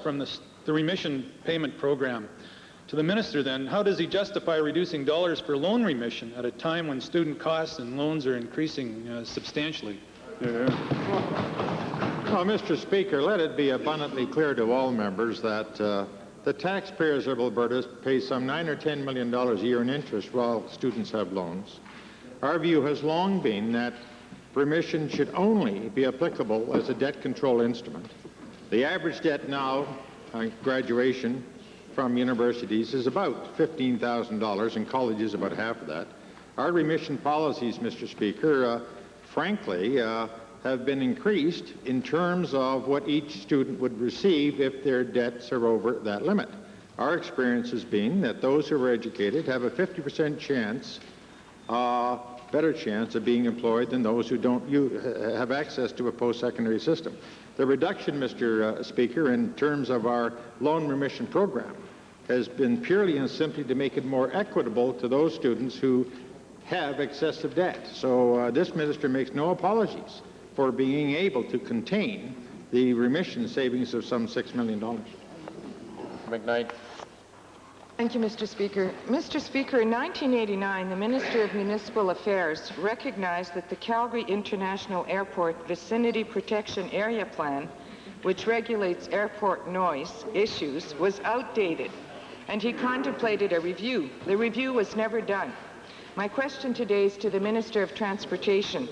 from the remission payment program. To the minister, then, how does he justify reducing dollars for loan remission at a time when student costs and loans are increasing substantially? Well, Mr. Speaker, let it be abundantly clear to all members that the taxpayers of Alberta pay some $9 or $10 million a year in interest while students have loans. Our view has long been that remission should only be applicable as a debt control instrument. The average debt now on graduation from universities is about $15,000, and colleges about half of that. Our remission policies, Mr. Speaker, frankly, have been increased in terms of what each student would receive if their debts are over that limit. Our experience has been that those who are educated have a 50% chance, better chance of being employed than those who don't have access to a post-secondary system. The reduction, Mr. Speaker, in terms of our loan remission program has been purely and simply to make it more equitable to those students who have excessive debt. So this minister makes no apologies for being able to contain the remission savings of some $6 million. McKnight. Thank you, Mr. Speaker. Mr. Speaker, in 1989, the Minister of Municipal Affairs recognized that the Calgary International Airport Vicinity Protection Area Plan, which regulates airport noise issues, was outdated, and he contemplated a review. The review was never done. My question today is to the Minister of Transportation.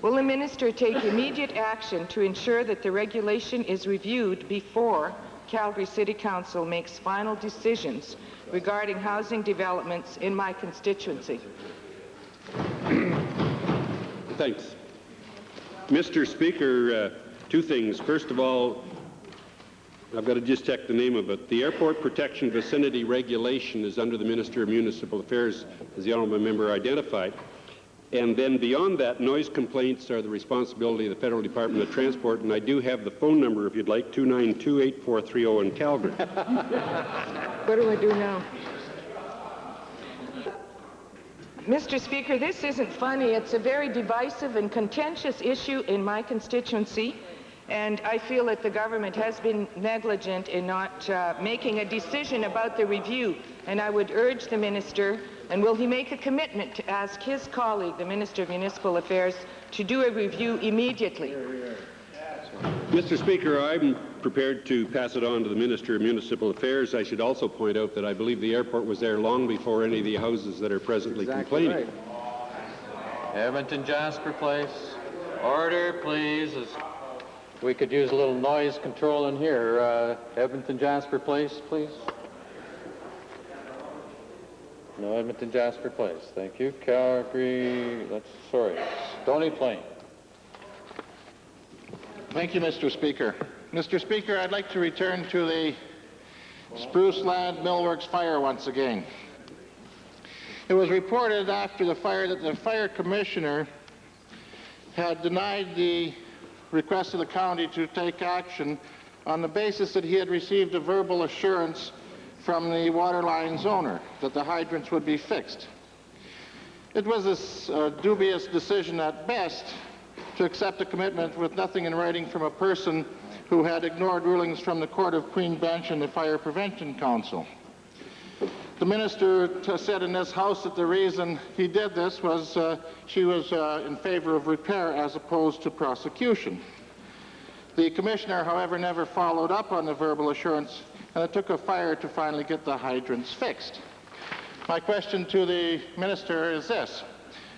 Will the Minister take immediate action to ensure that the regulation is reviewed before Calgary City Council makes final decisions regarding housing developments in my constituency? Thanks. Mr. Speaker, two things. First of all, I've got to just check the name of it. The Airport Protection Vicinity Regulation is under the Minister of Municipal Affairs, as the honourable member identified. And then beyond that, noise complaints are the responsibility of the Federal Department of Transport, and I do have the phone number, if you'd like, 292-8430 in Calgary. What do I do now? Mr. Speaker, this isn't funny. It's a very divisive and contentious issue in my constituency, and I feel that the government has been negligent in not making a decision about the review, and I would urge the minister, and will he make a commitment to ask his colleague, the Minister of Municipal Affairs, to do a review immediately? Mr. Speaker, I'm prepared to pass it on to the Minister of Municipal Affairs. I should also point out that I believe the airport was there long before any of the houses that are presently complaining. Right. Edmonton Jasper Place. Order, please. We could use a little noise control in here. Edmonton Jasper Place, please. No, Edmonton Jasper Place. Thank you. Calgary, Stony Plain. Thank you, Mr. Speaker. Mr. Speaker, I'd like to return to the Spruce Land Millworks fire once again. It was reported after the fire that the fire commissioner had denied the request of the county to take action on the basis that he had received a verbal assurance from the water line's owner that the hydrants would be fixed. It was a dubious decision at best to accept a commitment with nothing in writing from a person who had ignored rulings from the Court of Queen Bench and the Fire Prevention Council. The minister said in this House that the reason he did this was she was in favor of repair as opposed to prosecution. The commissioner, however, never followed up on the verbal assurance, and it took a fire to finally get the hydrants fixed. My question to the minister is this: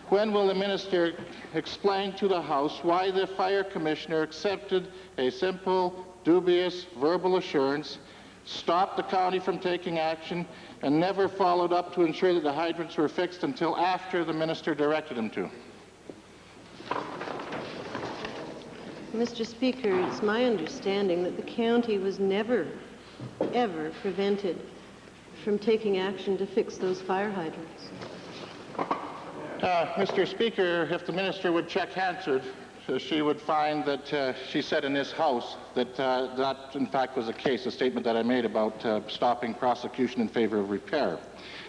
when will the minister explain to the House why the fire commissioner accepted a simple, dubious verbal assurance, stopped the county from taking action, and never followed up to ensure that the hydrants were fixed until after the minister directed him to? Mr. Speaker, it's my understanding that the county was never, ever prevented from taking action to fix those fire hydrants. Mr. Speaker, if the minister would check Hansard, she would find that she said in this House that that, in fact, was the case, the statement that I made about stopping prosecution in favor of repair.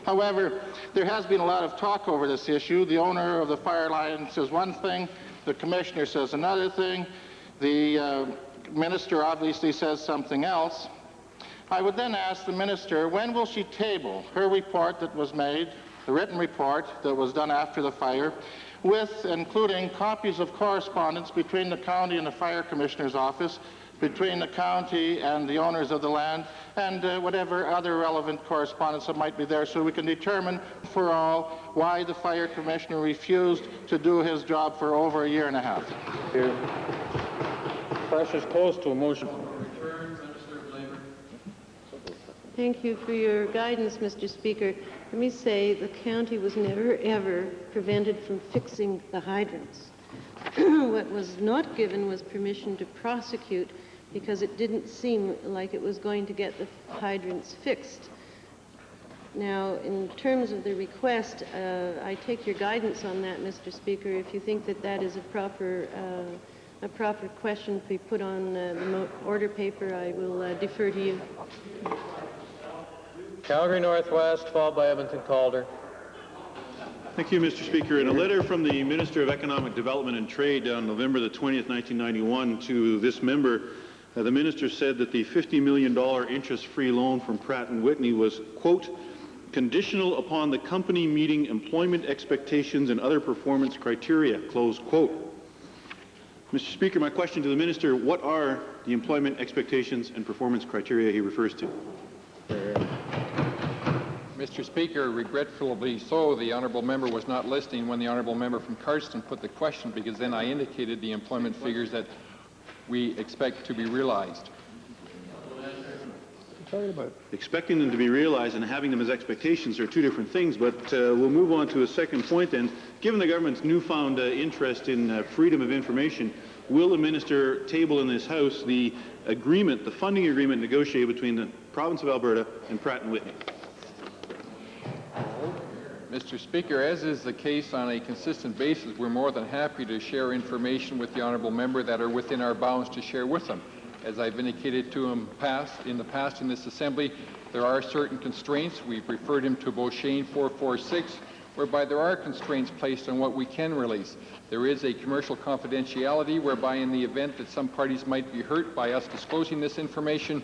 However, there has been a lot of talk over this issue. The owner of the fire line says one thing, the commissioner says another thing, the minister obviously says something else. I would then ask the minister, when will she table her report that was made, the written report that was done after the fire, with including copies of correspondence between the county and the fire commissioner's office, between the county and the owners of the land, and whatever other relevant correspondence that might be there, so we can determine for all why the fire commissioner refused to do his job for over a year and a half. Pressure's close to a motion. Thank you for your guidance, Mr. Speaker. Let me say the county was never, ever prevented from fixing the hydrants. What was not given was permission to prosecute because it didn't seem like it was going to get the hydrants fixed. Now, in terms of the request, I take your guidance on that, Mr. Speaker. If you think that that is a proper question to be put on the order paper, I will defer to you. Calgary Northwest, followed by Edmonton Calder. Thank you, Mr. Speaker. In a letter from the Minister of Economic Development and Trade on November the 20th, 1991 to this member, the minister said that the $50 million interest-free loan from Pratt & Whitney was, quote, conditional upon the company meeting employment expectations and other performance criteria, close quote. Mr. Speaker, my question to the minister, what are the employment expectations and performance criteria he refers to? Mr. Speaker, regretfully so, the honourable member was not listening when the honourable member from Cardston put the question, because then I indicated the employment figures that we expect to be realized. Expecting them to be realized and having them as expectations are two different things, but we'll move on to a second point then. Given the government's newfound interest in freedom of information, will the minister table in this House the agreement, the funding agreement negotiated between the province of Alberta and Pratt & Whitney? Mr. Speaker, as is the case on a consistent basis, we're more than happy to share information with the honourable member that are within our bounds to share with them. As I've indicated to him in the past in this Assembly, there are certain constraints. We've referred him to Beauchene 446, whereby there are constraints placed on what we can release. There is a commercial confidentiality whereby in the event that some parties might be hurt by us disclosing this information,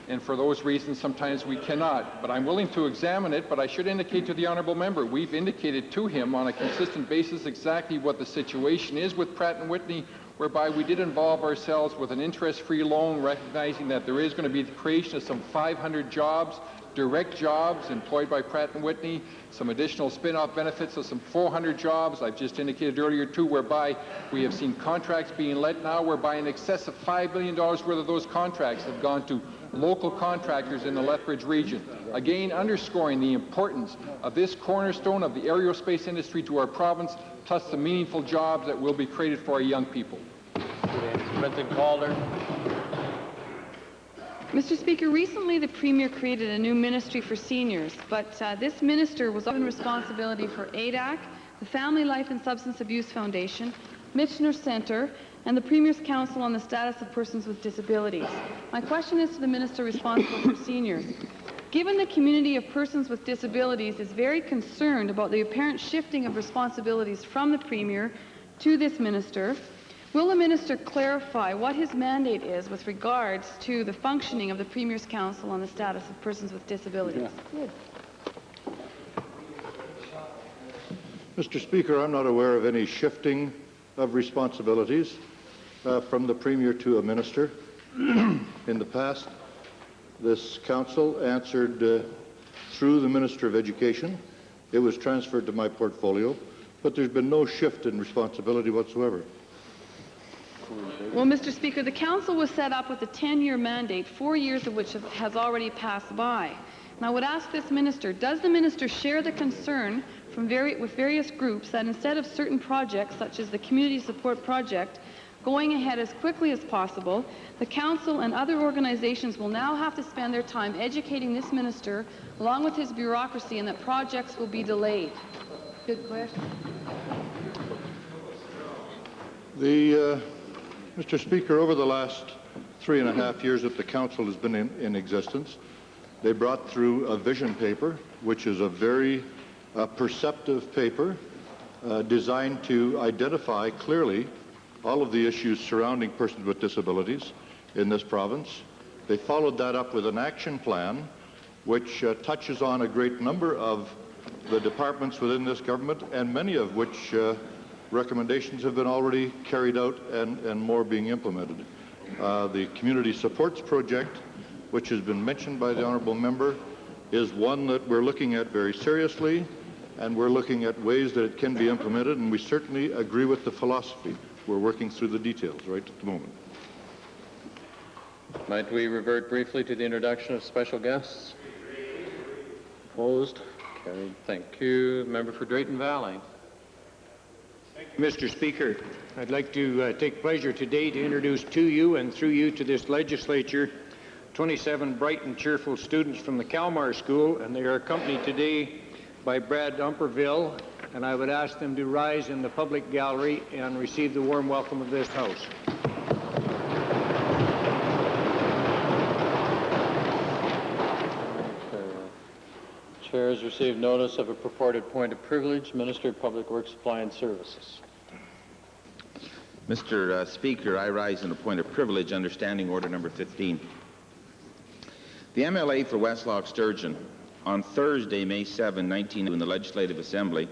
and for those reasons sometimes we cannot. But I'm willing to examine it, but I should indicate to the honourable member, we've indicated to him on a consistent basis exactly what the situation is with Pratt & Whitney, whereby we did involve ourselves with an interest-free loan, recognizing that there is going to be the creation of some 500 jobs, direct jobs employed by Pratt & Whitney, some additional spin-off benefits of some 400 jobs. I've just indicated earlier too, whereby we have seen contracts being let now, whereby in excess of $5 billion worth of those contracts have gone to local contractors in the Lethbridge region. Again, underscoring the importance of this cornerstone of the aerospace industry to our province, plus the meaningful jobs that will be created for our young people. Edmonton Calder. Mr. Speaker, recently the Premier created a new ministry for seniors, but this minister was given responsibility for ADAC, the Family Life and Substance Abuse Foundation, Michener Centre, and the Premier's Council on the Status of Persons with Disabilities. My question is to the Minister responsible for seniors. Given the community of persons with disabilities is very concerned about the apparent shifting of responsibilities from the Premier to this minister, will the minister clarify what his mandate is with regards to the functioning of the Premier's Council on the Status of Persons with Disabilities? Yeah. Mr. Speaker, I'm not aware of any shifting of responsibilities from the Premier to a minister. In the past, this council answered through the Minister of Education. It was transferred to my portfolio, but there's been no shift in responsibility whatsoever. Well, Mr. Speaker, the Council was set up with a 10-year mandate, 4 years of which has already passed by. And I would ask this minister, does the minister share the concern with various groups that instead of certain projects, such as the Community Support Project, going ahead as quickly as possible, the Council and other organizations will now have to spend their time educating this minister, along with his bureaucracy, and that projects will be delayed? Good question. Mr. Speaker, over the last 3.5 years that the Council has been in existence, they brought through a vision paper, which is a very perceptive paper designed to identify clearly all of the issues surrounding persons with disabilities in this province. They followed that up with an action plan which touches on a great number of the departments within this government, and many of which recommendations have been already carried out and more being implemented. The Community Supports Project, which has been mentioned by the honourable member, is one that we're looking at very seriously, and we're looking at ways that it can be implemented, and we certainly agree with the philosophy. We're working through the details right at the moment. Might we revert briefly to the introduction of special guests? Opposed? Carried. Thank you. Member for Drayton Valley. Thank you, Mr. Speaker. I'd like to take pleasure today to introduce to you and through you to this legislature 27 bright and cheerful students from the Kalmar School, and they are accompanied today by Brad Umperville, and I would ask them to rise in the public gallery and receive the warm welcome of this House. Affairs received notice of a purported point of privilege. Minister of Public Works, Supply and Services. Mr. Speaker, I rise in a point of privilege under Standing Order number 15. The MLA for West Loch Sturgeon on Thursday, May 7, 19, in the Legislative Assembly,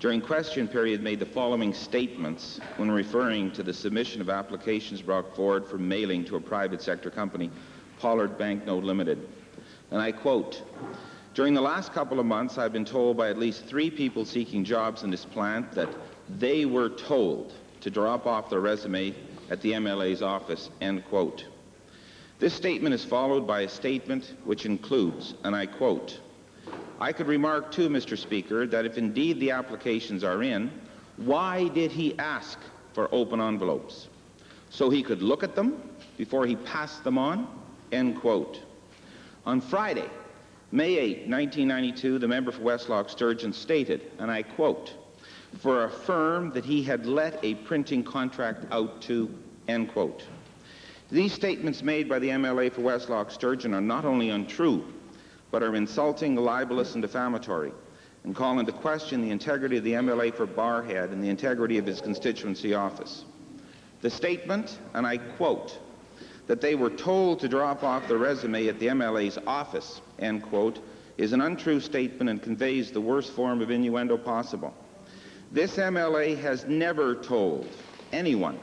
during question period, made the following statements when referring to the submission of applications brought forward for mailing to a private sector company, Pollard Banknote Limited. And I quote, "During the last couple of months, I've been told by at least 3 people seeking jobs in this plant that they were told to drop off their resume at the MLA's office," end quote. This statement is followed by a statement which includes, and I quote, "I could remark too, Mr. Speaker, that if indeed the applications are in, why did he ask for open envelopes? So he could look at them before he passed them on?" End quote. On Friday, May 8, 1992, the member for West Loch Sturgeon stated, and I quote, "for a firm that he had let a printing contract out to," end quote. These statements made by the MLA for West Loch Sturgeon are not only untrue, but are insulting, libelous, and defamatory, and call into question the integrity of the MLA for Barrhead and the integrity of his constituency office. The statement, and I quote, "that they were told to drop off their resume at the MLA's office," end quote, is an untrue statement and conveys the worst form of innuendo possible. This MLA has never told anyone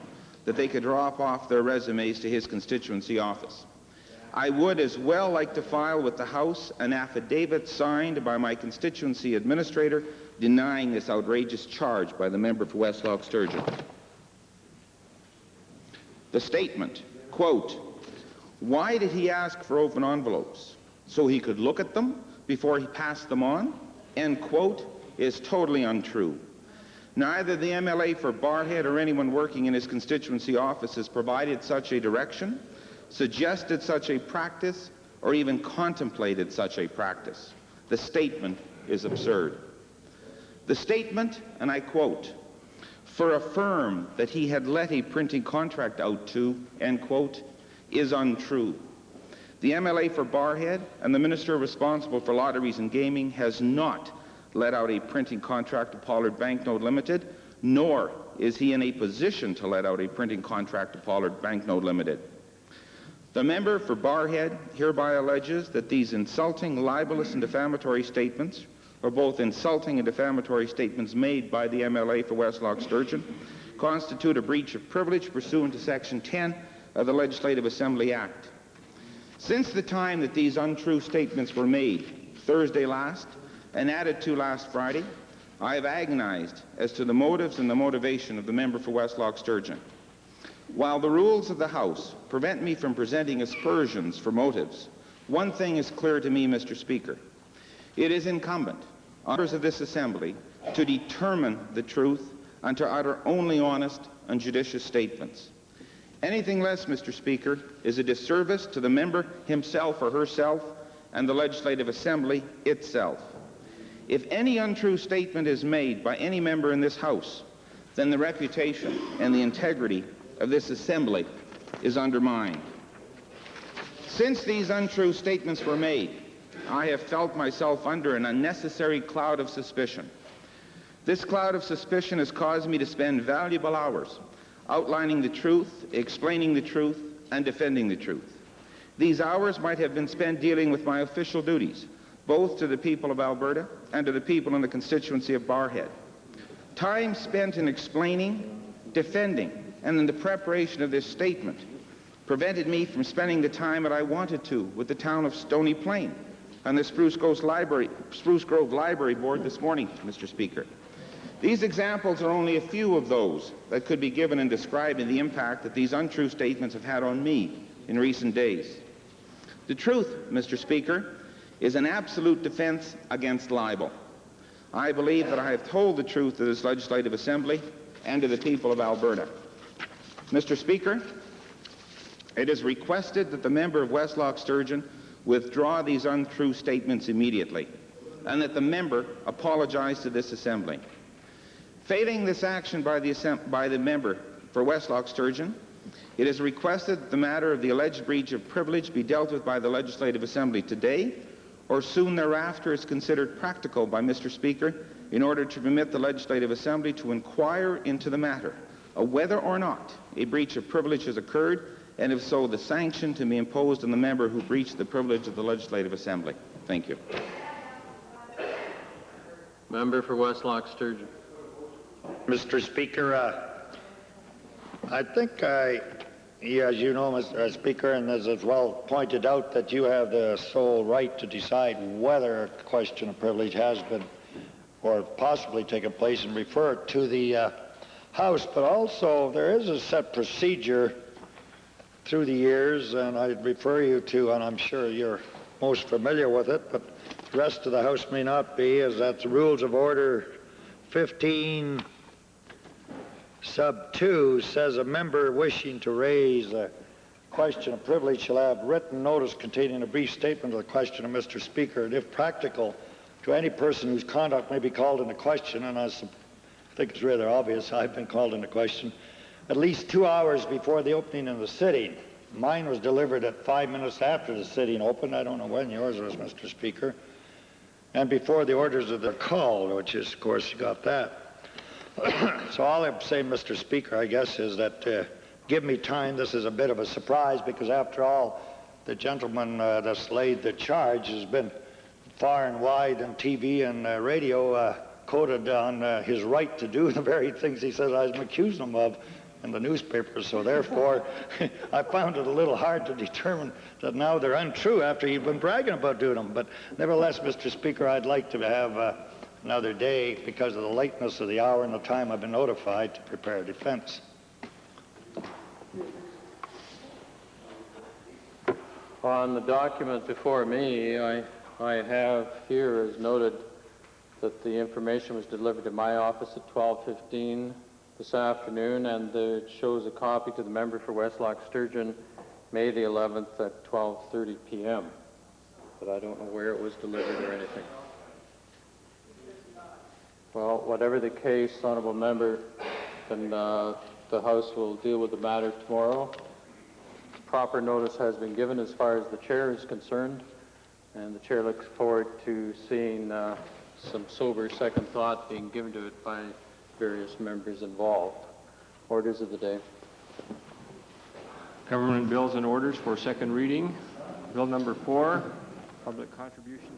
that they could drop off their resumes to his constituency office. I would as well like to file with the House an affidavit signed by my constituency administrator denying this outrageous charge by the member for West Loch Sturgeon. The statement, quote, "Why did he ask for open envelopes? So he could look at them before he passed them on?" end quote, is totally untrue. Neither the MLA for Barrhead or anyone working in his constituency office has provided such a direction, suggested such a practice, or even contemplated such a practice. The statement is absurd. The statement, and I quote, "for a firm that he had let a printing contract out to," end quote, is untrue. The MLA for Barrhead and the minister responsible for lotteries and gaming has not let out a printing contract to Pollard Banknote Limited, nor is he in a position to let out a printing contract to Pollard Banknote Limited. The member for Barrhead hereby alleges that these insulting, libelous, and defamatory statements, or both insulting and defamatory statements made by the MLA for West Loch Sturgeon, constitute a breach of privilege pursuant to Section 10 of the Legislative Assembly Act. Since the time that these untrue statements were made, Thursday last, and added to last Friday, I have agonized as to the motives and the motivation of the member for West Loch Sturgeon. While the rules of the House prevent me from presenting aspersions for motives, one thing is clear to me, Mr. Speaker. It is incumbent on members of this Assembly to determine the truth and to utter only honest and judicious statements. Anything less, Mr. Speaker, is a disservice to the member himself or herself and the Legislative Assembly itself. If any untrue statement is made by any member in this House, then the reputation and the integrity of this Assembly is undermined. Since these untrue statements were made, I have felt myself under an unnecessary cloud of suspicion. This cloud of suspicion has caused me to spend valuable hours outlining the truth, explaining the truth, and defending the truth. These hours might have been spent dealing with my official duties, both to the people of Alberta and to the people in the constituency of Barrhead. Time spent in explaining, defending, and in the preparation of this statement prevented me from spending the time that I wanted to with the town of Stony Plain and the Spruce Grove Library Board this morning, Mr. Speaker. These examples are only a few of those that could be given in describing the impact that these untrue statements have had on me in recent days. The truth, Mr. Speaker, is an absolute defense against libel. I believe that I have told the truth to this Legislative Assembly and to the people of Alberta. Mr. Speaker, it is requested that the member of West Loch Sturgeon withdraw these untrue statements immediately, and that the member apologize to this Assembly. Failing this action by the member for West Loch Sturgeon, it is requested that the matter of the alleged breach of privilege be dealt with by the Legislative Assembly today or soon thereafter is considered practical by Mr. Speaker in order to permit the Legislative Assembly to inquire into the matter of whether or not a breach of privilege has occurred, and if so, the sanction to be imposed on the member who breached the privilege of the Legislative Assembly. Thank you. Member for Westlock Sturgeon. Mr. Speaker, I think as you know, Mr. Speaker, and as is well pointed out, that you have the sole right to decide whether a question of privilege has been or possibly taken place and refer it to the House. But also there is a set procedure through the years, and I'd refer you to, and I'm sure you're most familiar with it, but the rest of the House may not be, is that the Rules of Order 15 sub 2 says a member wishing to raise a question of privilege shall have written notice containing a brief statement of the question of Mr. Speaker, and if practical, to any person whose conduct may be called into question, and I think it's rather obvious I've been called into question, at least 2 hours before the opening of the sitting. Mine was delivered at 5 minutes after the sitting opened. I don't know when yours was, Mr. Speaker. And before the orders of the call, which is, of course, you got that. So all I'm saying, Mr. Speaker, I guess, is that give me time. This is a bit of a surprise because, after all, the gentleman that's laid the charge has been far and wide on TV and radio quoted on his right to do the very things he says I'm accusing him of in the newspapers. So therefore, I found it a little hard to determine that now they're untrue after he'd been bragging about doing them. But nevertheless, Mr. Speaker, I'd like to have another day, because of the lateness of the hour and the time I've been notified, to prepare a defense. On the document before me, I have here as noted that the information was delivered to my office at 12:15 this afternoon, and it shows a copy to the member for Westlock Sturgeon, May the 11th at 12:30 p.m. But I don't know where it was delivered or anything. Well, whatever the case, honourable member, then the House will deal with the matter tomorrow. Proper notice has been given as far as the chair is concerned, and the chair looks forward to seeing some sober second thought being given to it by various members involved. Orders of the day. Government bills and orders for second reading. Bill number 4, public contributions.